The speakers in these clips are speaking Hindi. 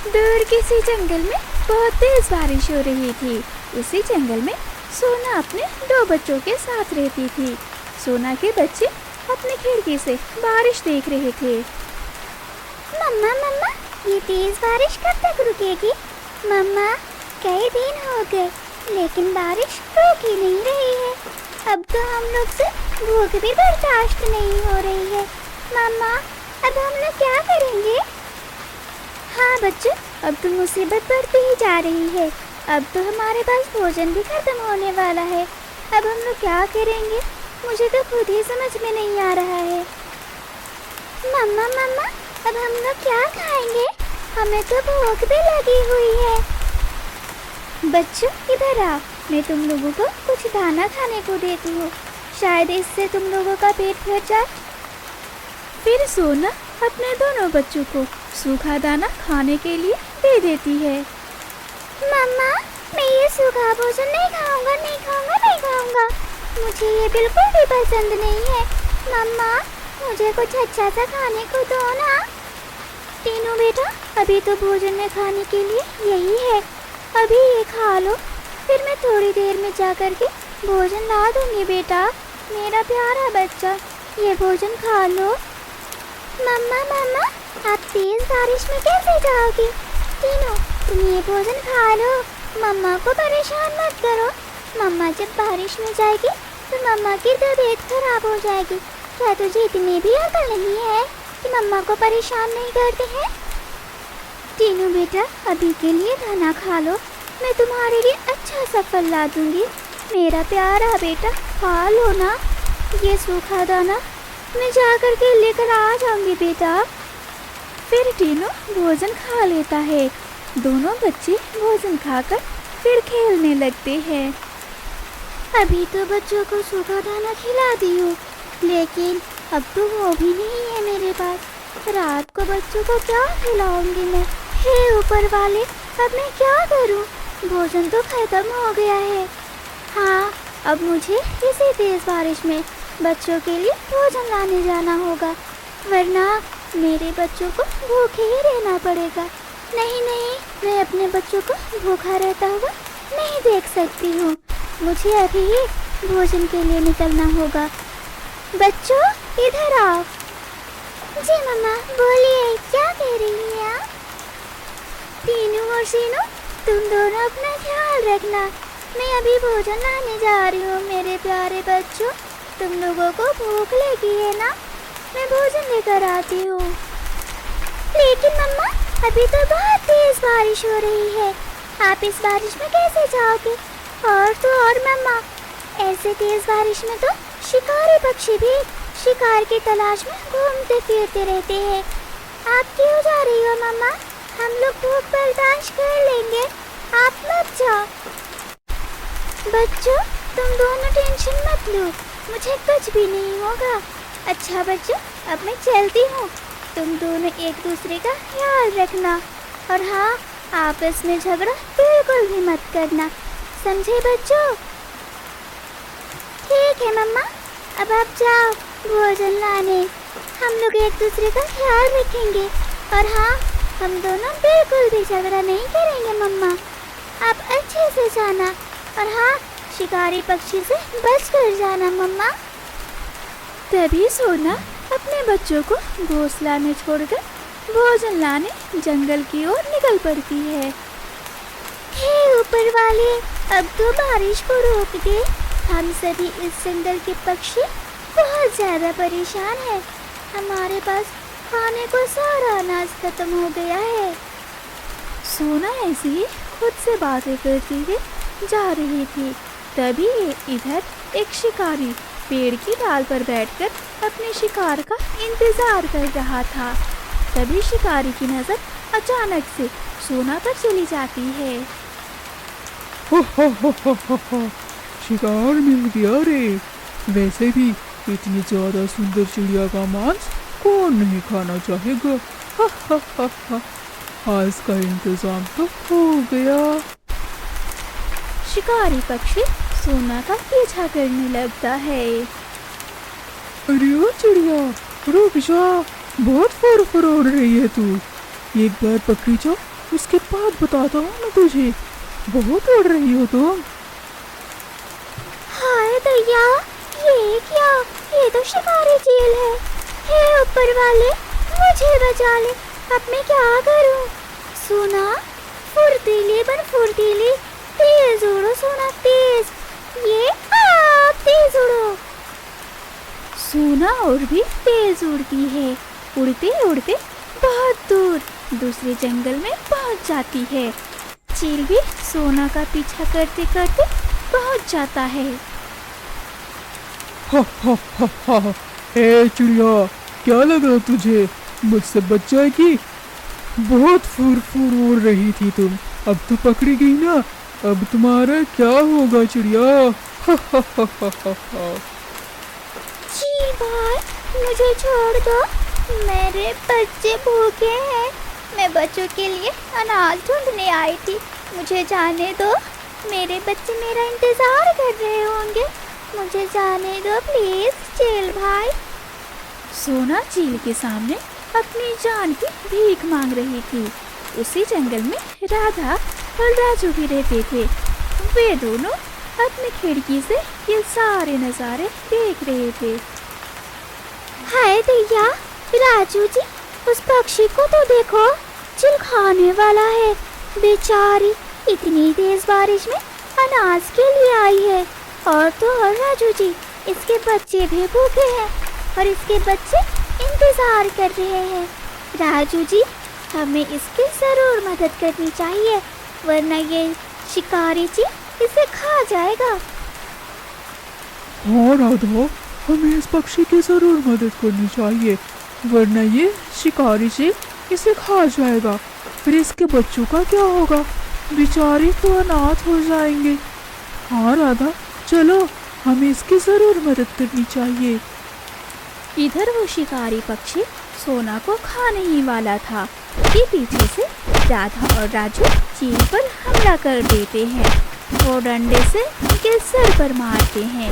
दूर किसी जंगल में बहुत तेज बारिश हो रही थी। उसी जंगल में सोना अपने दो बच्चों के साथ रहती थी। सोना के बच्चे अपनी खिड़की से बारिश देख रहे थे। मम्मा मम्मा, ये तेज बारिश कब तक रुकेगी? मम्मा, कई दिन हो गए लेकिन बारिश रुक ही नहीं रही है। अब तो हम लोग से भूख भी बर्दाश्त नहीं हो रही है। मम्मा, अब हम लोग क्या करेंगे? हाँ बच्चों, अब तो मुसीबत बढ़ती ही जा रही है। अब तो हमारे पास भोजन भी खत्म होने वाला है। अब हम लोग क्या करेंगे? मुझे तो खुद ही समझ में नहीं आ रहा है। मम्मा मम्मा, अब हम लोग क्या खाएंगे? हमें तो भूख भी लगी हुई है। बच्चों इधर आओ, मैं तुम लोगों को कुछ दाना खाने को देती हूँ। शायद इससे तुम लोगों का पेट भर जाए। फिर सोना अपने दोनों बच्चों को सूखा दाना खाने के लिए दे देती है। मम्मा, मैं ये सूखा भोजन नहीं खाऊंगा, नहीं खाऊंगा, नहीं खाऊंगा। मुझे ये बिल्कुल भी पसंद नहीं है। मम्मा, मुझे कुछ अच्छा सा खाने को दो ना। तीनों बेटा, अभी तो भोजन में खाने के लिए यही है। अभी ये खा लो, फिर मैं थोड़ी देर में जा कर के भोजन ला दूंगी। बेटा मेरा प्यारा बच्चा, ये भोजन खा लो। मम्मा मम्मा, आप तेज बारिश में कैसे जाओगी? तीनों, तुम ये भोजन खा लो। मम्मा को परेशान मत करो। मम्मा जब बारिश में जाएगी तो मम्मा की तबीयत खराब हो जाएगी। क्या तुझे इतनी भी अकल नहीं है कि मम्मा को परेशान नहीं करते हैं? तीनों बेटा, अभी के लिए दाना खा लो, मैं तुम्हारे लिए अच्छा सा फल ला दूंगी। मेरा प्यारा बेटा, खा लो ना ये सूखा दाना। मैं जा कर के लेकर आ जाऊंगी बेटा। फिर तीनों भोजन खा लेता है। दोनों बच्चे भोजन खाकर फिर खेलने लगते हैं। अभी तो बच्चों को सूखा दाना खिला दी हूँ, लेकिन अब तो वो भी नहीं है मेरे पास। रात को बच्चों को क्या खिलाऊंगी मैं? हे ऊपर वाले, अब मैं क्या करूँ? भोजन तो खत्म हो गया है। हाँ, अब मुझे इसी तेज बारिश में बच्चों के लिए भोजन लाने जाना होगा, वरना मेरे बच्चों को भूखे ही रहना पड़ेगा। नहीं नहीं, मैं अपने बच्चों को भूखा रहता हुआ नहीं देख सकती हूँ। मुझे अभी ही भोजन के लिए निकलना होगा। बच्चों इधर आओ। जी मम्मा, बोलिए, क्या कह रही हैं आप? तीनों और सीनों, तुम दोनों अपना ख्याल रखना। मैं अभी भोजन लाने जा रही हूँ। मेरे प्यारे बच्चों, तुम लोगों को भूख लगी है ना? मैं भोजन लेकर आती हूँ। लेकिन मम्मा, अभी तो बहुत तेज बारिश हो रही है। आप इस बारिश में कैसे जाओगे? और तो और मम्मा, ऐसे तेज बारिश में तो शिकारी पक्षी भी शिकार की तलाश में घूमते फिरते रहते हैं। आप क्यों जा रही हो मम्मा? हम लोग भूख बर्दाश्त कर लेंगे, आप मत जाओ। बच्चों, तुम दोनों टेंशन मत लो, मुझे कुछ भी नहीं होगा। अच्छा बच्चों, अब मैं चलती हूँ। तुम दोनों एक दूसरे का ख्याल रखना, और हाँ, आपस में झगड़ा बिल्कुल भी मत करना, समझे बच्चों? ठीक है मम्मा, अब आप जाओ भोजन लाने। हम लोग एक दूसरे का ख्याल रखेंगे, और हाँ, हम दोनों बिल्कुल भी झगड़ा नहीं करेंगे मम्मा। आप अच्छे से जाना, और हाँ, शिकारी पक्षी से बच कर जाना मम्मा। तभी सोना अपने बच्चों को घोंसला में छोड़कर भोजन लाने जंगल की ओर निकल पड़ती है। हे ऊपर वाले, अब तो बारिश को रोक दे। हम सभी इस जंगल के पक्षी बहुत ज़्यादा परेशान हैं। हमारे पास खाने को सारा अनाज खत्म हो गया है। सोना ऐसे ही खुद से बातें करती हुई जा रही थी। तभी इधर एक शिकारी पेड़ की डाल पर बैठकर अपने शिकार का इंतजार कर रहा था। तभी शिकारी की नजर अचानक से सोना पर चली जाती है। शिकार मिल गया रे। वैसे भी इतनी ज्यादा सुंदर चिड़िया का मांस कौन नहीं खाना चाहेगा। आज का इंतजाम तो हो गया। शिकारी पक्षी सोना का पीछा करने लगता है। अरे ओ चिड़िया, रुक जा, बहुत फुरफुर उड़ रही है तू। एक बार पकड़ी जा उसके बाद बताता हूँ मैं तुझे। बहुत उड़ रही हो तुम। हाय दैया, ये क्या? ये तो शिकारी चील है। हे ऊपर वाले, मुझे बचा ले। अब मैं क्या करूं? सोना, फुर्तीली बन फुर्तीली, तेज उड़ो सोना तेज। ये आप तेज उड़ो। सोना और भी तेज उड़ती है। उड़ते उड़ते बहुत दूर दूसरे जंगल में पहुंच जाती है। चील भी सोना का पीछा करते करते पहुंच जाता है। हा हा हा हा। ए चिड़िया, क्या लगा तुझे मुझसे बच जाएगी? बहुत फुर फुर उड़ रही थी तुम, अब तो पकड़ी गई ना। अब तुम्हारा क्या होगा चिड़िया? हा हा हा हा हा हा। चील भाई, मुझे छोड़ दो। मेरे बच्चे भूखे हैं। मैं बच्चों के लिए अनाज ढूंढने आई थी। मुझे जाने दो। मेरे बच्चे मेरा इंतजार कर रहे होंगे। मुझे जाने दो प्लीज चील भाई। सोना चील के सामने अपनी जान की भीख मांग रही थी। उसी जंगल में राधा और राजू भी रहते थे। वे दोनों अपनी खिड़की से ये सारे नज़ारे देख रहे थे। हाय दैया, राजू जी, उस पक्षी को तो देखो, चिल खाने वाला है। बेचारी इतनी तेज बारिश में अनाज के लिए आई है। और तो और राजू जी, इसके बच्चे भी भूखे हैं और इसके बच्चे इंतजार कर रहे हैं। राजू जी, हमें इसकी जरूर मदद करनी चाहिए, वरना ये शिकारी जी इसे खा जाएगा। हाँ राधा, हमें इस पक्षी की जरूर मदद करनी चाहिए, वरना ये शिकारी से इसे खा जाएगा। फिर इसके बच्चों का क्या होगा? बेचारे तो अनाथ हो जाएंगे। हाँ राधा, चलो हमें इसकी जरूर मदद करनी चाहिए। इधर वो शिकारी पक्षी सोना को खाने ही वाला था कि पीछे से राधा और राजू चील पर हमला कर देते हैं और डंडे से उनके सर पर मारते हैं।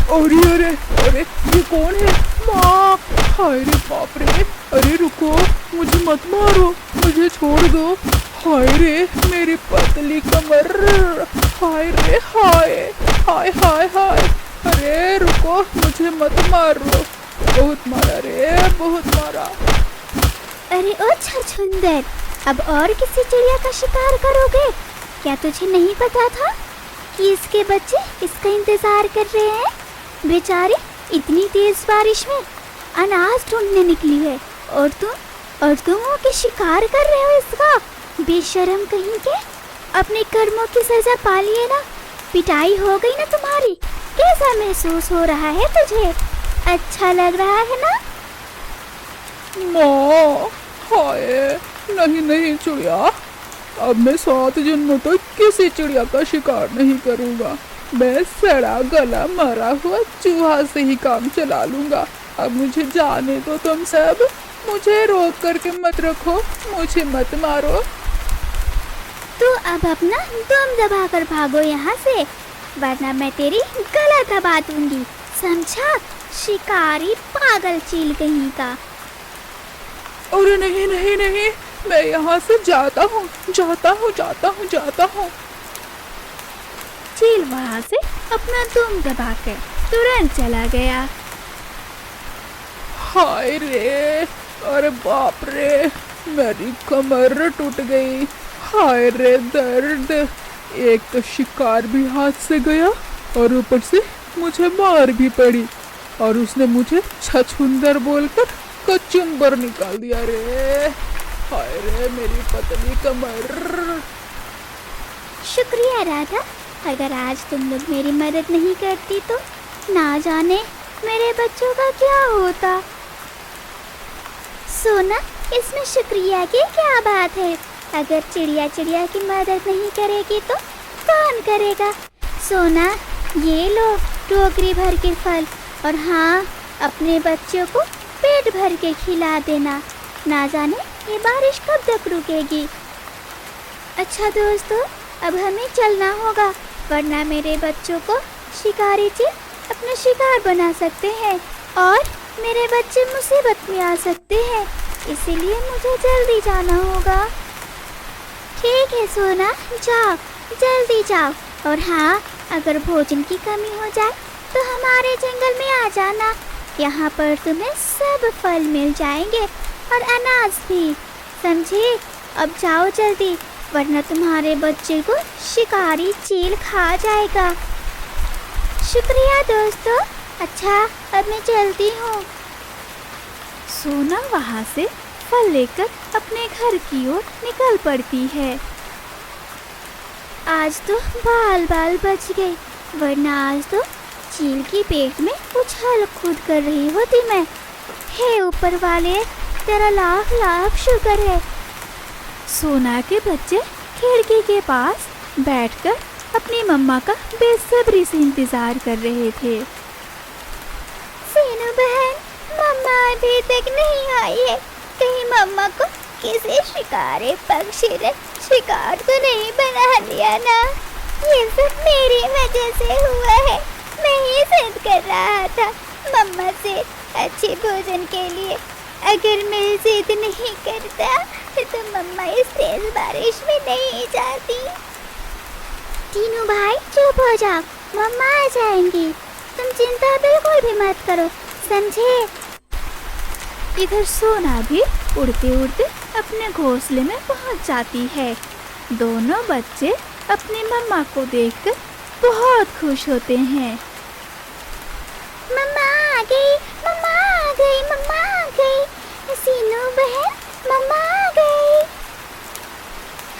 अरे अरे अरे, ये कौन है? माँ! हाय रे बाप रे! अरे रुको, मुझे मत मारो, मुझे छोड़ दो। हाय रे मेरी पतली कमर! हाय रे हाय हाय हाय हाय! अरे रुको, मुझे मत मारो। बहुत मारा रे, बहुत मारा। अरे ओ छछुंदर, अब और किसी चिड़िया का शिकार करोगे? क्या तुझे नहीं पता था कि इसके बच्चे इसका इंतजार कर रहे हैं? बेचारी इतनी तेज बारिश में अनाज ढूंढने निकली है और तुम वो के शिकार कर रहे हो इसका? बेशर्म कहीं के, अपने कर्मों की सजा पा लिए ना। पिटाई हो गई ना तुम्हारी। कैसा महसूस हो रहा है तुझे? अच्छा लग रहा है ना? माँ! हाय! नहीं नहीं चिड़िया, अब मैं 7 जन्मों तक किसी चिड़िया का शिकार नहीं करूँगा। मैं सड़ा गला मरा हुआ चूहा से ही काम चला लूँगा। अब मुझे जाने दो तुम सब, मुझे रोक करके मत रखो, मुझे मत मारो। तू अब अपना दम दबा कर भागो यहाँ से, वरना मैं तेरी गला दबा दूंगी, समझा? शिकारी पागल चील कहीं का। अरे नहीं नहीं नहीं, मैं यहाँ से जाता हूँ, जाता हूँ, जाता हूँ, जाता हूँ। चील वहां से अपना दुम दबाकर तुरंत चला गया। हाय रे! अरे बाप रे, मेरी कमर टूट गई। हाय रे दर्द! एक तो शिकार भी हाथ से गया और ऊपर से मुझे मार भी पड़ी, और उसने मुझे छछुंदर बोलकर कचुम्बर निकाल दिया रे। हाय रे मेरी पतली कमर! शुक्रिया राधा, अगर आज तुम लोग मेरी मदद नहीं करती तो ना जाने मेरे बच्चों का क्या होता। सोना, इसमें शुक्रिया की क्या बात है? अगर चिड़िया चिड़िया की मदद नहीं करेगी तो कौन करेगा? सोना, ये लो टोकरी भर के फल, और हाँ, अपने बच्चों को पेट भर के खिला देना। ना जाने ये बारिश कब तक रुकेगी। अच्छा दोस्तों, अब हमें चलना होगा, वरना मेरे बच्चों को शिकारी चील अपना शिकार बना सकते हैं और मेरे बच्चे मुसीबत में आ सकते हैं। इसीलिए मुझे जल्दी जाना होगा। ठीक है सोना, जाओ जल्दी जाओ। और हाँ, अगर भोजन की कमी हो जाए तो हमारे जंगल में आ जाना। यहाँ पर तुम्हें सब फल मिल जाएंगे और अनाज भी, समझे? अब जाओ जल्दी, वरना तुम्हारे बच्चे को शिकारी चील खा जाएगा। शुक्रिया दोस्तों। अच्छा, अब मैं चलती हूँ। सोना वहाँ से फल लेकर अपने घर की ओर निकल पड़ती है। आज तो बाल बाल बच गए, वरना आज तो चील की पेट में उछल कूद कर रही होती मैं। हे ऊपर वाले, तेरा लाख लाख शुक्र है। सोना के बच्चे खिड़की के पास बैठकर अपनी मम्मा का बेसब्री से इंतजार कर रहे थे। सीनू बहन, मम्मा अभी तक नहीं आई है। कहीं मम्मा को किसी शिकारी पक्षी ने शिकार तो नहीं बना लिया ना? ये सब मेरी वजह से हुआ है। मैं ही जिद कर रहा था मम्मा से अच्छे भोजन के लिए। अगर मैं जिद नहीं करता तो मम्मा इस तेज बारिश में नहीं जाती। तीनों भाई चुप हो जाओ, मम्मा आ जाएंगी। तुम चिंता बिल्कुल भी मत करो, समझे? इधर सोना भी उड़ते उड़ते अपने घोंसले में पहुंच जाती है। दोनों बच्चे अपनी मम्मा को देखकर बहुत खुश होते हैं। मम्मा आ गई, मम्मा आ गई, मम्मा आ गई। सीनू बहन, मम्मा आ गई।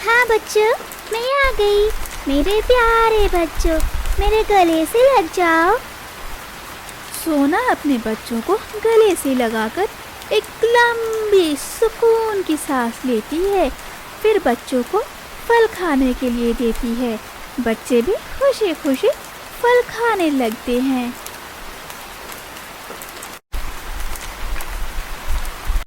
हाँ बच्चों, मैं आ गई। मेरे प्यारे बच्चों, मेरे गले से लग जाओ। सोना अपने बच्चों को गले से लगाकर एक लंबी सुकून की सांस लेती है, फिर बच्चों को फल खाने के लिए देती है। बच्चे भी खुशी खुशी फल खाने लगते हैं।